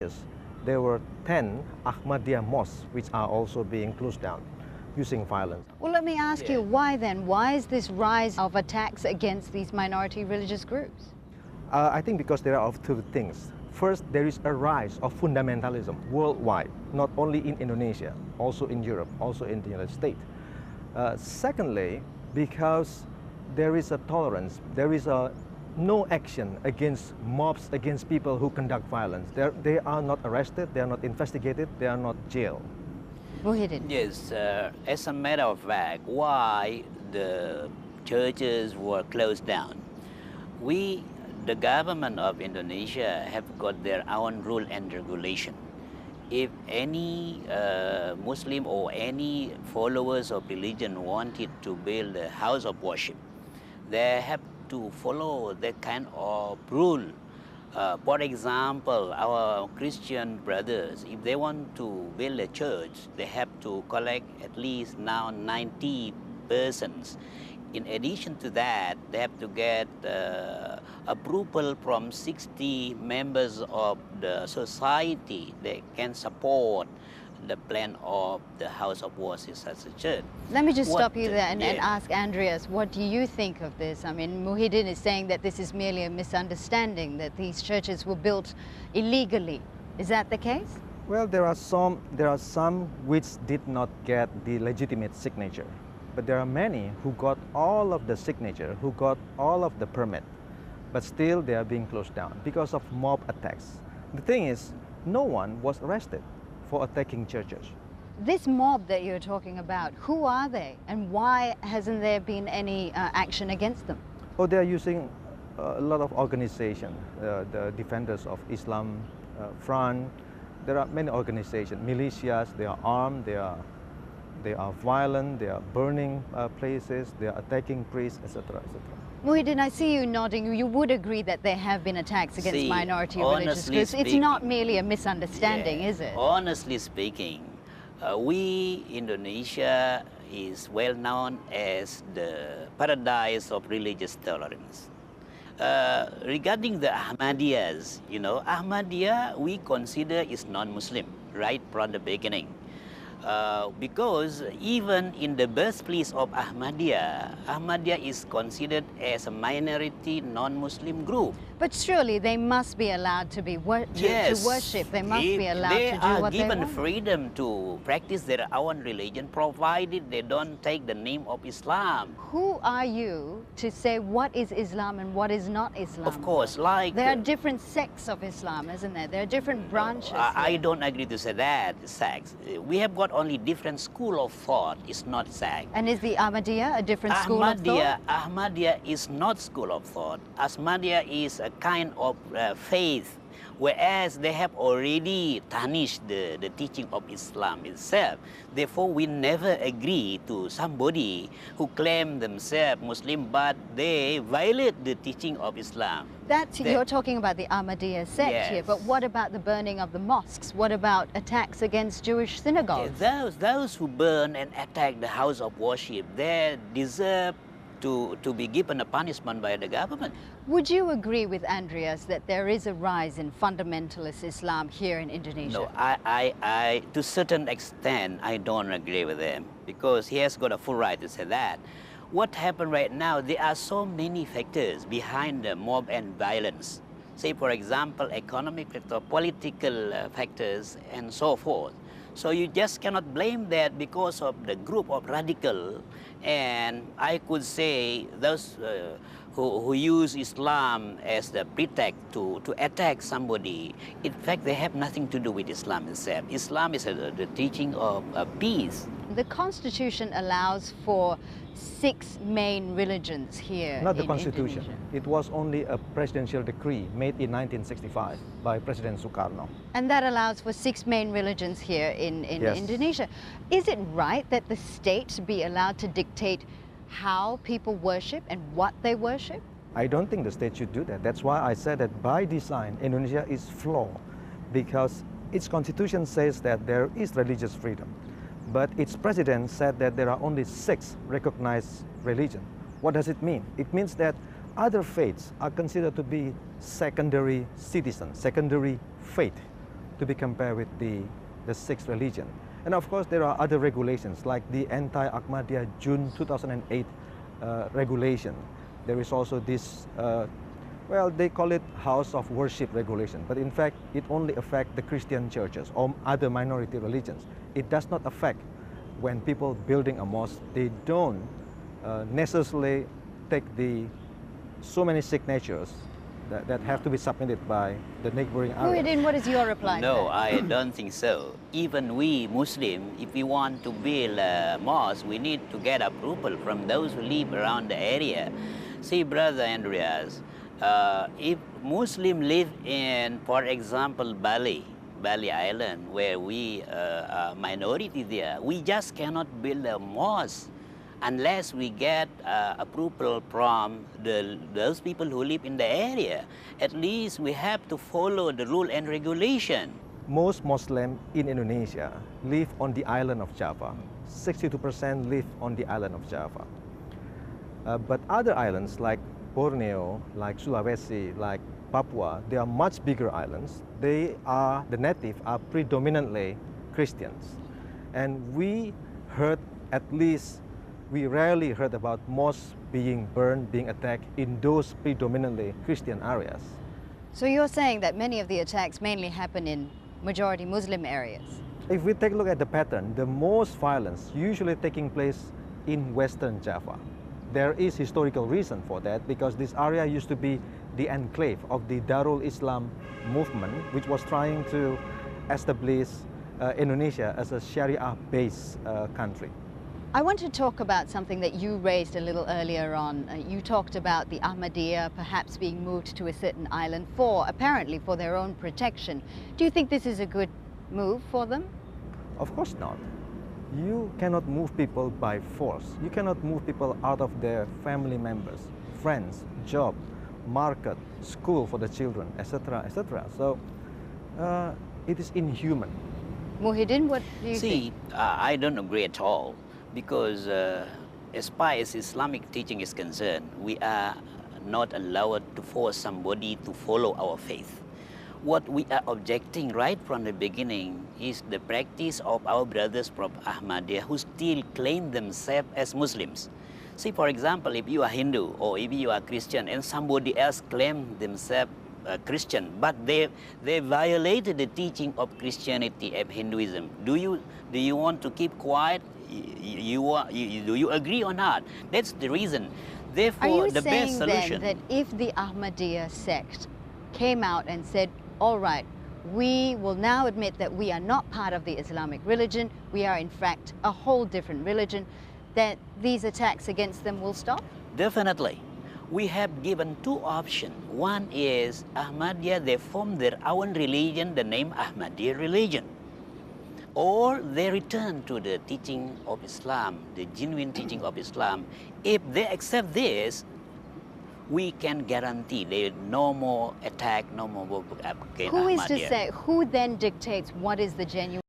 churches, there were 10 Ahmadiyya mosques which are also being closed down using violence. Well, let me ask you, why then? Why is this rise of attacks against these minority religious groups? I think because there are two things. First, there is a rise of fundamentalism worldwide, not only in Indonesia, also in Europe, also in the United States. Secondly, because there is a tolerance, there is no action against mobs, against people who conduct violence. They are not arrested, they are not investigated, they are not jailed. Muhyiddin. Yes, as a matter of fact, why the churches were closed down, the government of Indonesia have got their own rule and regulation. If any Muslim or any followers of religion wanted to build a house of worship, they have to follow that kind of rule. For example, our Christian brothers, if they want to build a church, they have to collect at least now 90 persons. In addition to that, they have to get approval from 60 members of the society that can support the plan of the house of worship as a church. Let me just stop you there and ask Andreas, what do you think of this? I mean, Muhyiddin is saying that this is merely a misunderstanding, that these churches were built illegally. Is that the case? Well, there are some which did not get the legitimate signature, but there are many who got all of the signature, who got all of the permit, but still they are being closed down because of mob attacks. The thing is, no one was arrested for attacking churches. This mob that you're talking about, who are they and why hasn't there been any action against them? Oh, they are using a lot of organizations, the Defenders of Islam Front. There are many organizations, militias, they are armed, they are violent, they are burning places, they are attacking priests, etc., etc. Muhyiddin, I see you nodding. You would agree that there have been attacks against minority religious groups. It's not merely a misunderstanding, is it? Honestly speaking, we, Indonesia, is well known as the paradise of religious tolerance. Regarding the Ahmadiyyas, Ahmadiyya we consider is non-Muslim right from the beginning. Because even in the birthplace of Ahmadiyya is considered as a minority non-Muslim group. But surely they must be allowed to to worship. They must be allowed to do what they want. They are given freedom to practice their own religion, provided they don't take the name of Islam. Who are you to say what is Islam and what is not Islam? Of course, like... There are different sects of Islam, isn't there? There are different branches. I don't agree to say that, sects. We have got only different school of thought. It's not sect. And is the Ahmadiyya a different school of thought? Ahmadiyya is not school of thought. Ahmadiyya is a kind of faith, whereas they have already tarnished the teaching of Islam itself. Therefore, we never agree to somebody who claim themselves Muslim, but they violate the teaching of Islam. You're talking about the Ahmadiyya sect here, but what about the burning of the mosques? What about attacks against Jewish synagogues? Those who burn and attack the house of worship, they deserve to be given a punishment by the government. Would you agree with Andreas that there is a rise in fundamentalist Islam here in Indonesia? No, I to a certain extent, I don't agree with him, because he has got a full right to say that. What happened right now, there are so many factors behind the mob and violence. Say, for example, economic factors, political factors, and so forth. So you just cannot blame that because of the group of radical, and I could say those who use Islam as the pretext to attack somebody. In fact, they have nothing to do with Islam itself. Islam is the teaching of peace. The Constitution allows for 6 main religions here. Not the Constitution. Indonesia. It was only a presidential decree made in 1965 by President Sukarno. And that allows for 6 main religions here in Indonesia. Is it right that the state be allowed to dictate how people worship and what they worship? I don't think the state should do that. That's why I said that by design, Indonesia is flawed, because its constitution says that there is religious freedom. But its president said that there are only 6 recognized religions. What does it mean? It means that other faiths are considered to be secondary citizens, secondary faith, to be compared with the sixth religion. And of course, there are other regulations like the anti-Ahmadiyya June 2008 regulation. There is also this, well, they call it house of worship regulation, but in fact, it only affects the Christian churches or other minority religions. It does not affect when people building a mosque, they don't necessarily take so many signatures that have to be submitted by the neighboring area. Muhyiddin, what is your reply? No, I don't think so. Even we Muslim, if we want to build a mosque, we need to get approval from those who live around the area. See, Brother Andreas, if Muslim live in, for example, Bali Island, where we are minority there, we just cannot build a mosque unless we get approval from those people who live in the area. At least we have to follow the rule and regulation. Most Muslims in Indonesia live on the island of Java. 62% live on the island of Java. But other islands like Borneo, like Sulawesi, like Papua, they are much bigger islands. The native are predominantly Christians. And we rarely heard about mosques being burned, being attacked in those predominantly Christian areas. So you're saying that many of the attacks mainly happen in majority Muslim areas? If we take a look at the pattern, the most violence usually taking place in Western Java. There is historical reason for that because this area used to be the enclave of the Darul Islam movement, which was trying to establish Indonesia as a Sharia-based country. I want to talk about something that you raised a little earlier on. You talked about the Ahmadiyya perhaps being moved to a certain island apparently for their own protection. Do you think this is a good move for them? Of course not. You cannot move people by force. You cannot move people out of their family members, friends, job, market, school for the children, etc., etc. So it is inhuman. Muhyiddin, what do you think? See, I don't agree at all because as far as Islamic teaching is concerned, we are not allowed to force somebody to follow our faith. What we are objecting right from the beginning is the practice of our brothers from Ahmadiyya who still claim themselves as Muslims. See, for example, if you are Hindu or if you are Christian and somebody else claim themselves Christian, but they violated the teaching of Christianity and Hinduism. Do you want to keep quiet? Do you agree or not? That's the reason. Therefore, the best solution. Are you saying then that if the Ahmadiyya sect came out and said, all right, we will now admit that we are not part of the Islamic religion, we are in fact a whole different religion, that these attacks against them will stop? Definitely. We have given two options. One is Ahmadiyya, they form their own religion, the name Ahmadiyya religion. Or they return to the teaching of Islam, the genuine teaching of Islam. If they accept this, we can guarantee there no more attack, no more against Ahmadiyya. Who is to say, who then dictates what is the genuine